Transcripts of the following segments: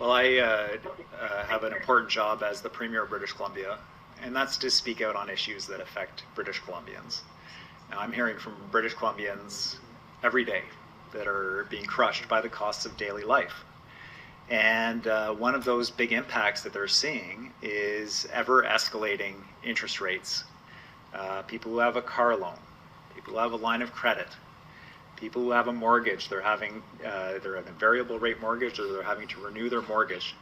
Well, I have an important job as the Premier of British Columbia, and that's to speak out on issues that affect British Columbians. Now, I'm hearing from British Columbians every day that are being crushed by the costs of daily life. And one of those big impacts that they're seeing is ever escalating interest rates. People who have a car loan, people who have a line of credit, people who have a mortgage, they're having they're in a variable rate mortgage or they're having to renew their mortgage.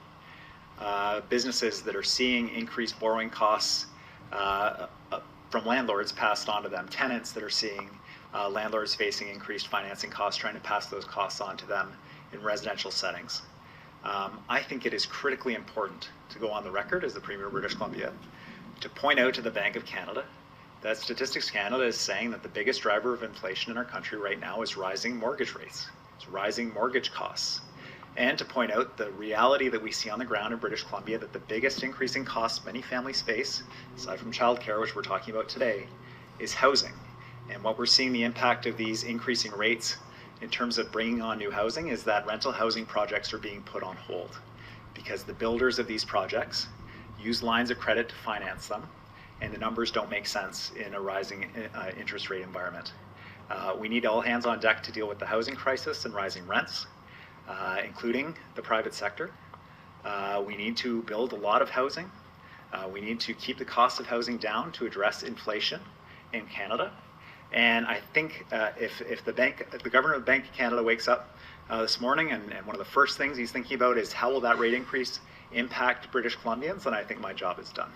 Businesses that are seeing increased borrowing costs from landlords passed on to them. Tenants that are seeing landlords facing increased financing costs, trying to pass those costs on to them in residential settings. I think it is critically important to go on the record as the Premier of British Columbia to point out to the Bank of Canada that Statistics Canada is saying that the biggest driver of inflation in our country right now is rising mortgage rates. It's rising mortgage costs. And to point out the reality that we see on the ground in British Columbia, that the biggest increasing costs many families face, aside from childcare, which we're talking about today, is housing. And what we're seeing the impact of these increasing rates in terms of bringing on new housing is that rental housing projects are being put on hold because the builders of these projects use lines of credit to finance them, and the numbers don't make sense in a rising interest rate environment. We need all hands on deck to deal with the housing crisis and rising rents, including the private sector. We need to build a lot of housing. We need to keep the cost of housing down to address inflation in Canada. And I think if the governor of the Bank of Canada wakes up this morning and one of the first things he's thinking about is how will that rate increase impact British Columbians, then I think my job is done.